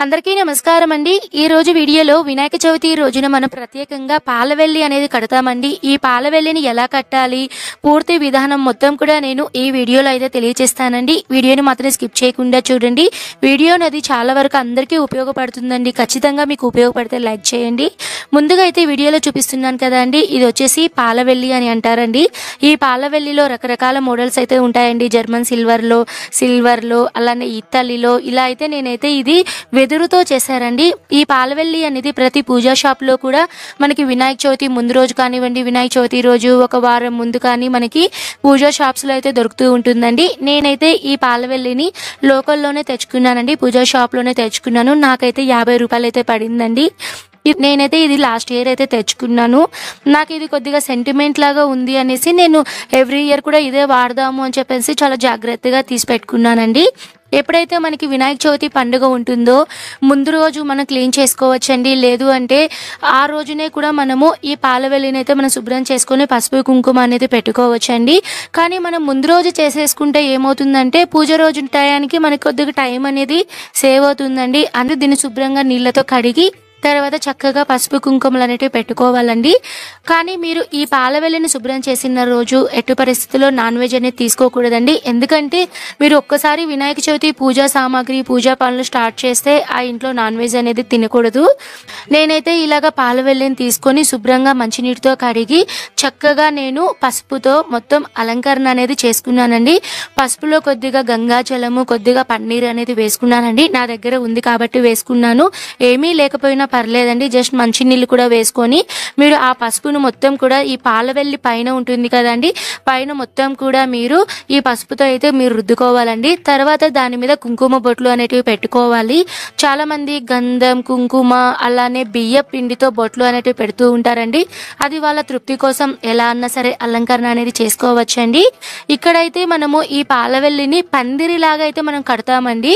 అందరికీ నమస్కారం అండి। ఈ రోజు వీడియోలో వినాయక చవితి రోజున మనం ప్రత్యేకంగా పాలవెల్లి అనేది కడతామండి। ఈ పాలవెల్లిని ఎలా కట్టాలి పూర్తి విధానం మొత్తం కూడా నేను ఈ వీడియోలో అయితే తెలియజేస్తానండి। వీడియోని మాత్రం స్కిప్ చేయకుండా చూడండి। వీడియో అనేది చాలా వరకు అందరికీ ఉపయోగపడుతుందండి। ఖచ్చితంగా మీకు ఉపయోగపడితే లైక్ చేయండి। ముందుగా అయితే వీడియోలో చూపిస్తున్నాను కదండి, ఇది వచ్చేసి పాలవెల్లి అని అంటారండి। ఈ పాలవెల్లిలో రకరకాల మోడల్స్ అయితే ఉంటాయండి। జర్మన్ సిల్వర్లో అలానే ఇత్తలిలో ఇలా అయితే నేనైతే ఇది వెదురుతో చేశారండి। ఈ పాలవెల్లి అనేది ప్రతి పూజా షాప్ లో కూడా మనకి వినాయక చవితి ముందు రోజు కానివ్వండి, వినాయక చవితి రోజు ఒక వారం ముందు కానీ మనకి పూజా షాప్స్ లో అయితే దొరుకుతూ ఉంటుందండి। నేనైతే ఈ పాలవెల్లిని లోకల్లోనే తెచ్చుకున్నానండి, పూజా షాప్ లోనే తెచ్చుకున్నాను। నాకైతే 50 రూపాయలు అయితే పడిందండి। నేనైతే ఇది లాస్ట్ ఇయర్ అయితే తెచ్చుకున్నాను। నాకు ఇది కొద్దిగా సెంటిమెంట్ లాగా ఉంది అనేసి నేను ఎవ్రీ ఇయర్ కూడా ఇదే వాడదాము అని చెప్పేసి చాలా జాగ్రత్తగా తీసి పెట్టుకున్నానండి। ఎప్పుడైతే మనకి వినాయక చవితి పండుగ ఉంటుందో ముందు రోజు మనం క్లీన్ చేసుకోవచ్చండి, లేదు అంటే ఆ రోజునే కూడా మనము ఈ పాలవెల్లిని అయితే మనం శుభ్రం చేసుకొని పసుపు కుంకుమ అనేది పెట్టుకోవచ్చండి। కానీ మనం ముందు రోజు చేసేసుకుంటే ఏమవుతుందంటే పూజ రోజు టయానికి మనకి కొద్దిగా టైం అనేది సేవ్ అవుతుందండి। అందుకే దీన్ని శుభ్రంగా నీళ్ళతో కడిగి తర్వాత చక్కగా పసుపు కుంకుమలు అనేటివి పెట్టుకోవాలండి। కానీ మీరు ఈ పాలవెల్లిని శుభ్రం చేసిన రోజు ఎట్టి పరిస్థితుల్లో నాన్ వెజ్ అనేది తీసుకోకూడదండి। ఎందుకంటే మీరు ఒక్కసారి వినాయక చవితి పూజా సామాగ్రి పూజా పనులు స్టార్ట్ చేస్తే ఆ ఇంట్లో నాన్ వెజ్ అనేది తినకూడదు। నేనైతే ఇలాగ పాలవెల్లిని తీసుకొని శుభ్రంగా మంచినీటితో కడిగి చక్కగా నేను పసుపుతో మొత్తం అలంకరణ అనేది చేసుకున్నానండి। పసుపులో కొద్దిగా గంగాజలము కొద్దిగా పన్నీర్ అనేది వేసుకున్నానండి। నా దగ్గర ఉంది కాబట్టి వేసుకున్నాను, ఏమీ లేకపోయినా పర్లేదండి। జస్ట్ మంచినీళ్ళు కూడా వేసుకొని మీరు ఆ పసుపును మొత్తం కూడా ఈ పాలవెల్లి పైన ఉంటుంది కదండి, పైన మొత్తం కూడా మీరు ఈ పసుపుతో అయితే మీరు రుద్దుకోవాలండి। తర్వాత దాని మీద కుంకుమ బొట్లు అనేటివి పెట్టుకోవాలి। చాలా మంది గంధం కుంకుమ అలానే బియ్య పిండితో బొట్లు అనేటివి పెడుతూ ఉంటారండి, అది వాళ్ళ తృప్తి కోసం ఎలా అన్నా సరే అలంకరణ అనేది చేసుకోవచ్చండి। ఇక్కడైతే మనము ఈ పాలవెల్లిని పందిరిలాగా అయితే మనం కడతామండి।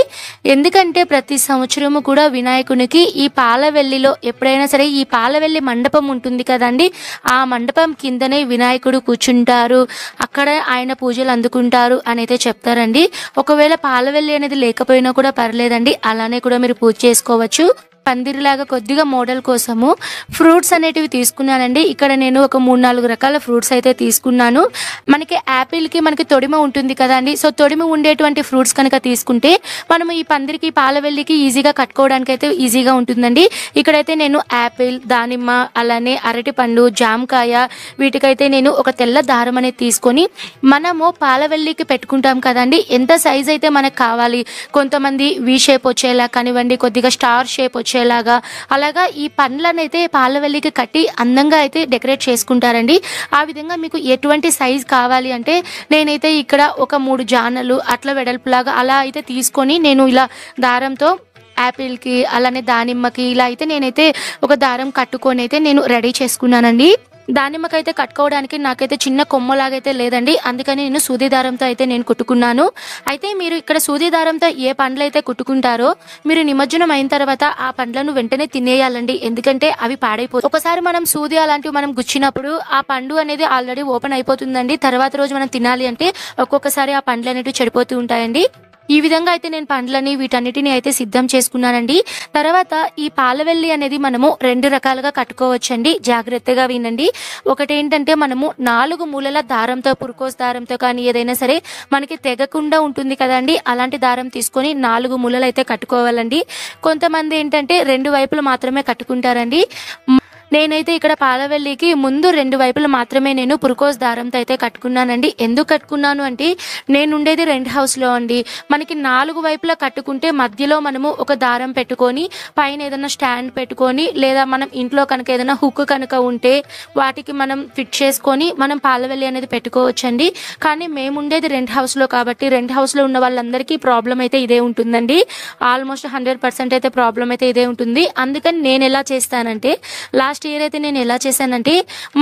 ఎందుకంటే ప్రతి సంవత్సరము కూడా వినాయకునికి ఈ పాలవెల్లిలో ఎప్పుడైనా సరే ఈ పాలవెల్లి మండపం ఉంటుంది కదండి, ఆ మండపం కిందనే వినాయకుడు కూర్చుంటారు, అక్కడ ఆయన పూజలు అందుకుంటారు అని అయితే చెప్తారండి। ఒకవేళ పాలవెల్లి అనేది లేకపోయినా కూడా పర్లేదండి, అలానే కూడా మీరు పూజ చేసుకోవచ్చు। పందిరిలాగా కొద్దిగా మోడల్ కోసము ఫ్రూట్స్ అనేటివి తీసుకున్నానండి। ఇక్కడ నేను ఒక 3-4 రకాల ఫ్రూట్స్ అయితే తీసుకున్నాను। మనకి యాపిల్కి మనకి తొడిమ ఉంటుంది కదండి, సో తొడిమ ఉండేటువంటి ఫ్రూట్స్ కనుక తీసుకుంటే మనము ఈ పందిరికి పాలవెల్లికి ఈజీగా కట్టుకోవడానికి అయితే ఈజీగా ఉంటుందండి। ఇక్కడైతే నేను యాపిల్ దానిమ్మ అలానే అరటి పండు జామకాయ వీటికైతే నేను ఒక తెల్ల దారం అనేది తీసుకొని మనము పాలవెల్లికి పెట్టుకుంటాం కదండి, ఎంత సైజ్ అయితే మనకు కావాలి, కొంతమంది వి షేప్ వచ్చేలా కానివ్వండి కొద్దిగా స్టార్ షేప్ వచ్చేలాగా అలాగా ఈ పండ్లనైతే పాలవెల్లికి కట్టి అందంగా అయితే డెకరేట్ చేసుకుంటారండి। ఆ విధంగా మీకు ఎటువంటి సైజ్ కావాలి అంటే నేనైతే ఇక్కడ ఒక 3 జానలు అట్లా వెడల్పులాగా అలా అయితే తీసుకొని నేను ఇలా దారంతో యాపిల్కి అలానే దానిమ్మకి ఇలా అయితే నేనైతే ఒక దారం కట్టుకొని అయితే నేను రెడీ చేసుకున్నానండి। దానిమ్మకైతే కట్టుకోవడానికి నాకైతే చిన్న కొమ్మలాగైతే లేదండి, అందుకని నేను సూది దారంతో అయితే నేను కుట్టుకున్నాను। అయితే మీరు ఇక్కడ సూది దారంతో ఏ పండ్లు అయితే కుట్టుకుంటారో మీరు నిమజ్జనం అయిన తర్వాత ఆ పండ్లను వెంటనే తినేయాలండి, ఎందుకంటే అవి పాడైపోతాయి। ఒకసారి మనం సూది అలాంటివి మనం గుచ్చినప్పుడు ఆ పండు అనేది ఆల్రెడీ ఓపెన్ అయిపోతుందండి, తర్వాత రోజు మనం తినాలి అంటే ఒక్కొక్కసారి ఆ పండ్లు అనేవి చెడిపోతూ ఉంటాయండి। ఈ విధంగా అయితే నేను పండ్లని వీటన్నిటిని అయితే సిద్ధం చేసుకున్నానండి। తర్వాత ఈ పాలవెల్లి అనేది మనము 2 రకాలుగా కట్టుకోవచ్చండి, జాగ్రత్తగా వినండి। ఒకటి ఏంటంటే మనము 4 మూలల దారంతో పురుకోస్ దారంతో కానీ ఏదైనా సరే మనకి తెగకుండా ఉంటుంది కదండి, అలాంటి దారం తీసుకొని 4 మూలలు అయితే కట్టుకోవాలండి। కొంతమంది ఏంటంటే 2 వైపులు మాత్రమే కట్టుకుంటారండి। నేనైతే ఇక్కడ పాలవెల్లికి ముందు 2 వైపులు మాత్రమే నేను పురుకోస్ దారంతో అయితే కట్టుకున్నానండి। ఎందుకు కట్టుకున్నాను అంటే నేను ఉండేది రెంట్ హౌస్లో అండి, మనకి 4 వైపులా కట్టుకుంటే మధ్యలో మనము ఒక దారం పెట్టుకొని పైన ఏదైనా స్టాండ్ పెట్టుకొని లేదా మనం ఇంట్లో కనుక ఏదైనా హుక్ కనుక ఉంటే వాటికి మనం ఫిట్ చేసుకొని మనం పాలవెల్లి అనేది పెట్టుకోవచ్చండి। కానీ మేము ఉండేది రెంట్ హౌస్లో కాబట్టి రెంట్ హౌస్లో ఉన్న వాళ్ళందరికీ ప్రాబ్లం అయితే ఇదే ఉంటుందండి, ఆల్మోస్ట్ 100% అయితే ప్రాబ్లం అయితే ఇదే ఉంటుంది। అందుకని నేను ఎలా చేస్తానంటే లాస్ట్ ఇయర్ అయితే నేను ఎలా చేశానంటే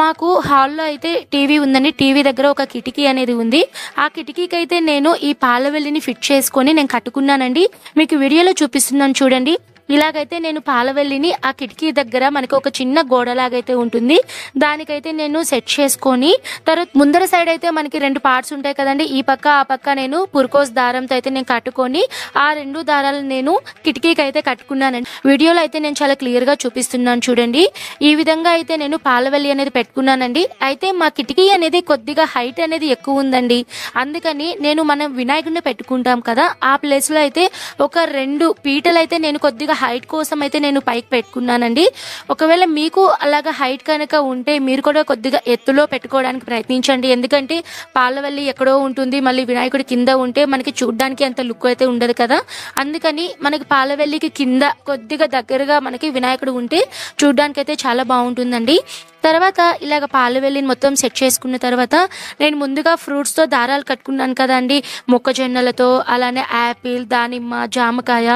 మాకు హాల్లో అయితే టీవీ ఉందండి, టీవీ దగ్గర ఒక కిటికీ అనేది ఉంది, ఆ కిటికీకి అయితే నేను ఈ పాలవెల్లిని ఫిట్ చేసుకొని నేను కట్టుకున్నానండి। మీకు వీడియోలో చూపిస్తున్నాను చూడండి। ఇలాగైతే నేను పాలవెల్లిని ఆ కిటికీ దగ్గర మనకి ఒక చిన్న గోడలాగైతే ఉంటుంది, దానికైతే నేను సెట్ చేసుకొని తర్వాత ముందర సైడ్ అయితే మనకి 2 పార్ట్స్ ఉంటాయి కదండి, ఈ పక్క ఆ పక్క నేను పుర్కోస్ దారంతో అయితే నేను కట్టుకొని ఆ 2 దారాలు నేను కిటికీకి అయితే కట్టుకున్నానండి. వీడియోలో అయితే నేను చాలా క్లియర్గా చూపిస్తున్నాను చూడండి. ఈ విధంగా అయితే నేను పాలవెల్లి అనేది పెట్టుకున్నానండి. అయితే మా కిటికీ అనేది కొద్దిగా హైట్ అనేది ఎక్కువ ఉందండి, అందుకని నేను మనం వినాయకుడిని పెట్టుకుంటాం కదా, ఆ ప్లేస్లో అయితే ఒక 2 పీటలు అయితే నేను కొద్దిగా హైట్ కోసం అయితే నేను పైకి పెట్టుకున్నానండి. ఒకవేళ మీకు అలాగా హైట్ కనుక ఉంటే మీరు కూడా కొద్దిగా ఎత్తులో పెట్టుకోవడానికి ప్రయత్నించండి. ఎందుకంటే పాలవెల్లి ఎక్కడో ఉంటుంది, మళ్ళీ వినాయకుడి కింద ఉంటే మనకి చూడడానికి అంత లుక్ అయితే ఉండదు కదా, అందుకని మనకి పాలవెల్లికి కింద కొద్దిగా దగ్గరగా మనకి వినాయకుడు ఉంటే చూడడానికి అయితే చాలా బాగుంటుందండి. తర్వాత ఇలాగ పాలవెల్లిని మొత్తం సెట్ చేసుకున్న తర్వాత నేను ముందుగా ఫ్రూట్స్తో దారాలు కట్టుకున్నాను కదండి, మొక్కజొన్నలతో, అలానే యాపిల్, దానిమ్మ, జామకాయ,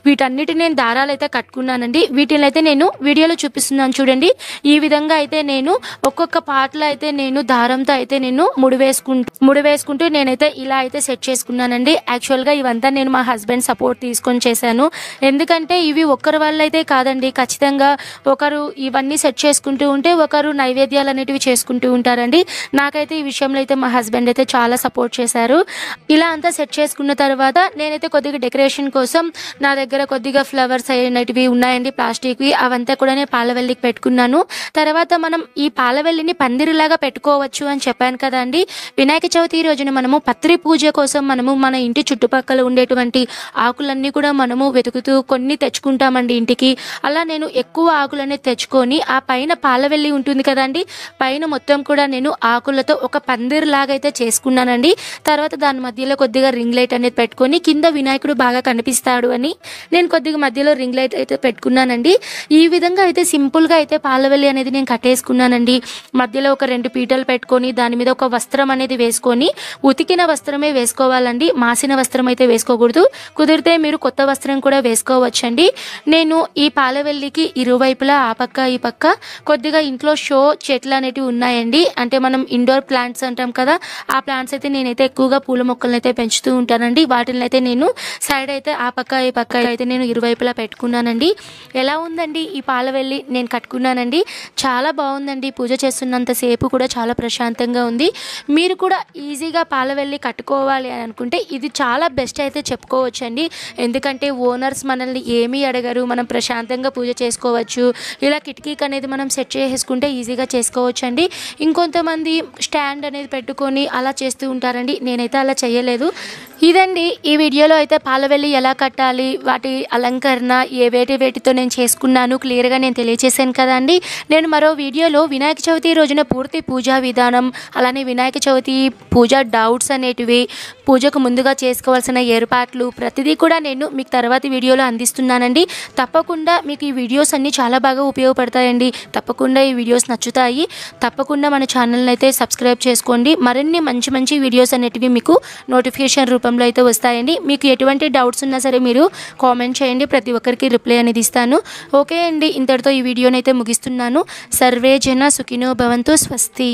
వీటన్నిటిని నేను దారాలు అయితే కట్టుకున్నానండి. వీటిని అయితే నేను వీడియోలో చూపిస్తున్నాను చూడండి. ఈ విధంగా అయితే నేను ఒక్కొక్క పార్ట్లో అయితే నేను దారంతో అయితే నేను ముడి వేసుకుంటూ నేనైతే ఇలా అయితే సెట్ చేసుకున్నానండి. యాక్చువల్గా ఇవంతా నేను మా హస్బెండ్ సపోర్ట్ తీసుకొని చేశాను, ఎందుకంటే ఇవి ఒక్కరి వల్ల అయితే కాదండి, ఖచ్చితంగా ఒకరు ఇవన్నీ సెట్ చేసుకుంటూ ఉంటే ఒకరు నైవేద్యాలు అనేటివి చేసుకుంటూ ఉంటారండి. నాకైతే ఈ విషయంలో అయితే మా హస్బెండ్ అయితే చాలా సపోర్ట్ చేశారు. ఇలా అంతా సెట్ చేసుకున్న తర్వాత నేనైతే కొద్దిగా డెకరేషన్ కోసం నా దగ్గర కొద్దిగా ఫ్లవర్స్ అనేటివి ఉన్నాయండి, ప్లాస్టిక్వి, అవంతా కూడా నేను పాలవెల్లికి పెట్టుకున్నాను. తర్వాత మనం ఈ పాలవెల్లిని పందిరిలాగా పెట్టుకోవచ్చు అని చెప్పాను కదండి. వినాయక చవితి రోజున మనము పత్రి పూజ కోసం మనము మన ఇంటి చుట్టుపక్కల ఉండేటువంటి ఆకులన్నీ కూడా మనము వెతుకుతూ కొన్ని తెచ్చుకుంటామండి ఇంటికి. అలా నేను ఎక్కువ ఆకులనే తెచ్చుకొని ఆ పైన పాలవెల్లి ఉంటుంది కదండి, పైన మొత్తం కూడా నేను ఆకులతో ఒక పందిరిలాగా అయితే చేసుకున్నానండి. తర్వాత దాని మధ్యలో కొద్దిగా రింగ్ లైట్ అనేది పెట్టుకొని కింద వినాయకుడు బాగా కనిపిస్తాడు అని నేను కొద్దిగా మధ్యలో రింగ్ లైట్ అయితే పెట్టుకున్నానండి. ఈ విధంగా అయితే సింపుల్గా అయితే పాలవెల్లి అనేది నేను కట్టేసుకున్నానండి. మధ్యలో ఒక 2 పీటలు పెట్టుకొని దాని మీద ఒక వస్త్రం అనేది వేసుకొని, ఉతికిన వస్త్రమే వేసుకోవాలండి, మాసిన వస్త్రం అయితే వేసుకోకూడదు. కుదిరితే మీరు కొత్త వస్త్రం కూడా వేసుకోవచ్చండి. నేను ఈ పాలవెల్లికి ఇరువైపులా ఆ పక్క ఈ పక్క కొద్దిగా ఇంట్లో షో చెట్లు అనేటివి ఉన్నాయండి, అంటే మనం ఇండోర్ ప్లాంట్స్ అంటాం కదా, ఆ ప్లాంట్స్ అయితే నేనైతే ఎక్కువగా పూల మొక్కలను అయితే పెంచుతూ ఉంటానండి. వాటిని అయితే నేను సైడ్ అయితే ఆ పక్క ఈ పక్క అయితే నేను ఇరువైపులా పెట్టుకున్నానండి. ఎలా ఉందండి ఈ పాలవెల్లి నేను కట్టుకున్నానండి, చాలా బాగుందండి. పూజ చేస్తున్నంతసేపు కూడా చాలా ప్రశాంతంగా ఉంది. మీరు కూడా ఈజీగా పాలవెల్లి కట్టుకోవాలి అని అనుకుంటే ఇది చాలా బెస్ట్ అయితే చెప్పుకోవచ్చండి. ఎందుకంటే ఓనర్స్ మనల్ని ఏమీ అడగరు, మనం ప్రశాంతంగా పూజ చేసుకోవచ్చు. ఇలా కిటికీకి అనేది మనం సెట్ చేసుకుంటే ఈజీగా చేసుకోవచ్చండి. ఇంకొంతమంది స్టాండ్ అనేది పెట్టుకొని అలా చేస్తూ ఉంటారండి, నేనైతే అలా చేయలేదు. ఇదండి ఈ వీడియోలో అయితే పాలవెల్లి ఎలా కట్టాలి, వాటి అలంకరణ వేటితో నేను చేసుకున్నాను క్లియర్గా నేను తెలియచేశాను కదండి. నేను మరో వీడియోలో వినాయక చవితి రోజున పూర్తి పూజా విధానం, అలానే వినాయక చవితి పూజా డౌట్స్ అనేటివి, పూజకు ముందుగా చేసుకోవాల్సిన ఏర్పాట్లు ప్రతిదీ కూడా నేను మీకు తర్వాతి వీడియోలో అందిస్తున్నానండి. తప్పకుండా మీకు ఈ వీడియోస్ అన్నీ చాలా బాగా ఉపయోగపడతాయండి. తప్పకుండా ఈ వీడియోస్ నచ్చుతాయి. తప్పకుండా మన ఛానల్ని అయితే సబ్స్క్రైబ్ చేసుకోండి. మరిన్ని మంచి మంచి వీడియోస్ అనేటివి మీకు నోటిఫికేషన్ రూపంలో అయితే వస్తాయండి. మీకు ఎటువంటి డౌట్స్ ఉన్నా సరే మీరు కామెంట్ చేయండి, ప్రతి ఒక్కరికి రిప్లై అనేది ఇస్తాను. ఓకే అండి, ఇంతటితో ఈ వీడియోని అయితే ముగిస్తున్నాను. సర్వే జన సుఖినో భవంతు. స్వస్తి.